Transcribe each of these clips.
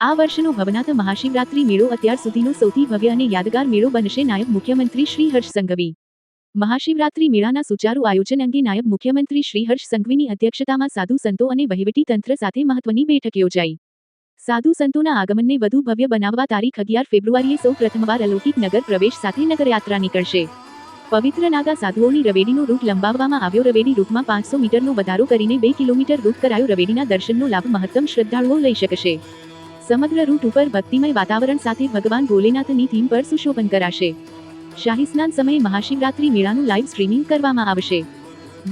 આ વર્ષનો ભવનાથ મહાશિવરાત્રી મેળો અત્યાર સુધીનો સૌથી ભવ્ય અને યાદગાર મેળો બનશે. નાયબ મુખ્યમંત્રી શ્રી હર્ષ સંઘવી. મહાશિવરાત્રી મેળાના સુચારુ આયોજન અંગે નાયબ મુખ્યમંત્રી શ્રી હર્ષ સંઘવીની અધ્યક્ષતામાં સાધુ સંતો અને વહીવટી તંત્ર સાથે મહત્વની બેઠક યોજાઈ. સાધુ સંતોના આગમનને વધુ ભવ્ય બનાવવા તારીખ 11 ફેબ્રુઆરીએ સૌ પ્રથમવાર અલૌકિક નગર પ્રવેશ સાથે નગરયાત્રા નીકળશે. પવિત્ર નાગા સાધુઓની રવેડીનો રૂટ લંબાવવામાં આવ્યો. રવેડી રૂટમાં 500 મીટરનો વધારો કરીને 2 કિલોમીટર રૂટ કરાયો. રવેડીના દર્શનનો લાભ મહત્તમ શ્રદ્ધાળુઓ લઈ શકશે. સમગ્ર રૂટ ઉપર ભક્તિમય વાતાવરણ સાથે ભગવાન ભોલેનાથની થીમ પર સુશોભન કરાશે. શાહી સ્નાન સમયે મહાશિવરાત્રી મેળાનું લાઇવ સ્ટ્રીમિંગ કરવામાં આવશે.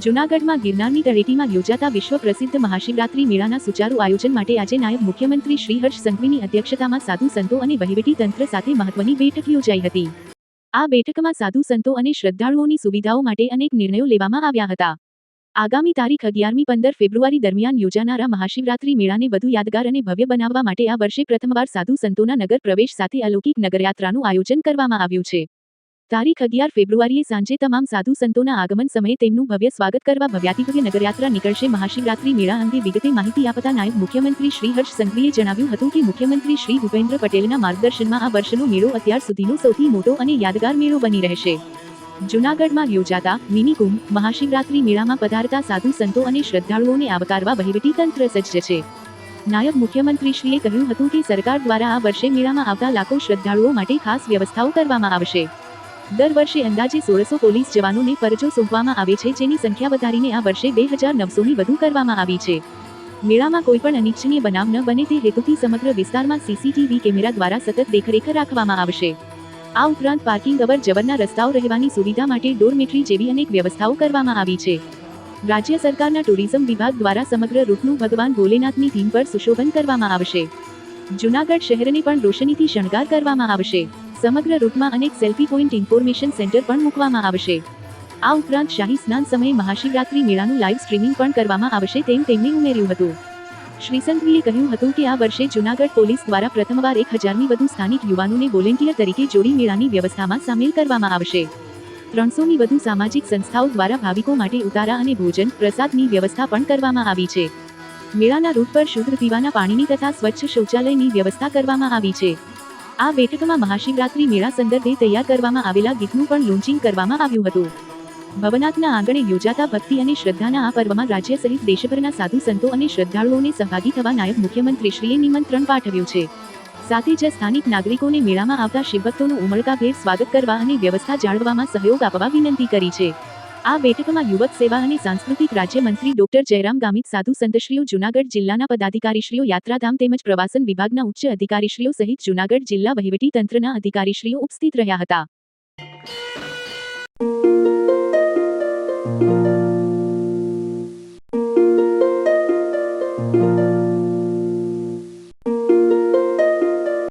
જૂનાગઢમાં ગિરનારની તળેટીમાં યોજાતા વિશ્વ પ્રસિદ્ધ મહાશિવરાત્રી મેળાના સુચારુ આયોજન માટે આજે નાયબ મુખ્યમંત્રી શ્રી હર્ષ સંઘવીની અધ્યક્ષતામાં સાધુ સંતો અને વહીવટી તંત્ર સાથે મહત્વની બેઠક યોજાઈ હતી. આ બેઠકમાં સાધુ સંતો અને શ્રદ્ધાળુઓની સુવિધાઓ માટે અનેક નિર્ણયો લેવામાં આવ્યા હતા. આગામી તારીખ 11-15 ફેબ્રુઆરી દરમિયાન યોજાનારા મહાશિવરાત્રી મેળાને વધુ યાદગાર અને ભવ્ય બનાવવા માટે આ વર્ષે પ્રથમવાર સાધુ સંતોના નગર પ્રવેશ સાથે અલૌકિક નગરયાત્રાનું આયોજન કરવામાં આવ્યું છે. તારીખ 11 ફેબ્રુઆરીએ સાંજે તમામ સાધુ સંતોના આગમન સમયે તેમનું ભવ્ય સ્વાગત કરવા ભવ્યાતિભવ્ય નગરયાત્રા નીકળશે. મહાશિવરાત્રી મેળા અંગે વિગતે માહિતી આપતા નાયબ મુખ્યમંત્રી શ્રી હર્ષ સંઘવીએ જણાવ્યું હતું કે મુખ્યમંત્રી શ્રી ભૂપેન્દ્ર પટેલના માર્ગદર્શનમાં આ વર્ષનો મેળો અત્યાર સુધીનો સૌથી મોટો અને યાદગાર મેળો બની રહેશે. જૂનાગઢમાં યોજાતા મિની કુંભ મહાશિવરાત્રી મેળામાં પધારતા સાધુ સંતો અને શ્રદ્ધાળુઓને આવકારવા વહીવટી તંત્ર સજ્જ છે. નાયબ મુખ્યમંત્રીશ્રીએ કહ્યું હતું કે સરકાર દ્વારા આ વર્ષે મેળામાં આવતા લાખો શ્રદ્ધાળુઓ માટે ખાસ વ્યવસ્થાઓ કરવામાં આવશે. દર વર્ષે અંદાજે 1600 પોલીસ જવાનોને ફરજો સોંપવામાં આવે છે, જેની સંખ્યા વધારીને આ વર્ષે 2900ની વધુ કરવામાં આવી છે. મેળામાં કોઈપણ અનિચ્છનીય બનાવ ન બને તે હેતુથી સમગ્ર વિસ્તારમાં સીસીટીવી કેમેરા દ્વારા સતત દેખરેખ રાખવામાં આવશે. આ ઉપરાંત પાર્કિંગ, અવર જવરના રસ્તાઓ, રહેવાની સુવિધા માટે ડોરમેટ્રી જેવી અનેક વ્યવસ્થાઓ કરવામાં આવી છે. રાજ્ય સરકારના ટુરિઝમ વિભાગ દ્વારા સમગ્ર રૂટનું ભગવાન ભોલેનાથની થીમ પર સુશોભન કરવામાં આવશે. જૂનાગઢ શહેરને પણ રોશનીથી શણગાર કરવામાં આવશે. સમગ્ર રૂટમાં અનેક સેલ્ફી પોઈન્ટ, ઇન્ફોર્મેશન સેન્ટર પણ મૂકવામાં આવશે. આ ઉપરાંત શાહી સ્નાન સમયે મહાશિવરાત્રી મેળાનું લાઇવ સ્ટ્રીમિંગ પણ કરવામાં આવશે તેમ તેમણે ઉમેર્યું હતું. શ્રી સંઘવીએ કહ્યું હતું કે આ વર્ષે જૂનાગઢ પોલીસ દ્વારા પ્રથમવાર 1000ની વધુ સ્થાનિક યુવાનોને વોલેન્ટિયર તરીકે જોડી મેળાની વ્યવસ્થામાં સામેલ કરવામાં આવશે. 300ની વધુ સામાજિક સંસ્થાઓ દ્વારા ભાવિકો માટે ઉતારા અને ભોજન પ્રસાદની વ્યવસ્થા પણ કરવામાં આવી છે. મેળાના રૂટ પર શુદ્ધ પીવાના પાણીની તથા સ્વચ્છ શૌચાલયની વ્યવસ્થા કરવામાં આવી છે. આ બેઠકમાં મહાશિવરાત્રી મેળા સંદર્ભે તૈયાર કરવામાં આવેલા ગીતનું પણ લોન્ચિંગ કરવામાં આવ્યું હતું. ભવનાથના આંગણે યોજાતા ભક્તિ અને શ્રદ્ધાના આ પર્વમાં રાજ્ય સહિત દેશભરના સાધુ સંતો અને શ્રદ્ધાળુઓને સહભાગી થવા નાયબ મુખ્યમંત્રીશ્રીએ નિમંત્રણ પાઠવ્યું છે. સાથે જ સ્થાનિક નાગરિકોને મેળામાં આવતા શિવભક્તોનું ઉમળકાભેર સ્વાગત કરવા અને વ્યવસ્થા જાળવવામાં સહયોગ આપવા વિનંતી કરી છે. આ બેઠકમાં યુવક સેવા અને સાંસ્કૃતિક રાજ્યમંત્રી ડોક્ટર જયરામ ગામિત, સાધુ સંતશ્રીઓ, જૂનાગઢ જિલ્લાના પદાધિકારીશ્રીઓ, યાત્રાધામ તેમજ પ્રવાસન વિભાગના ઉચ્ચ અધિકારીશ્રીઓ સહિત જૂનાગઢ જિલ્લા વહીવટી તંત્રના અધિકારીશ્રીઓ ઉપસ્થિત રહ્યા હતા.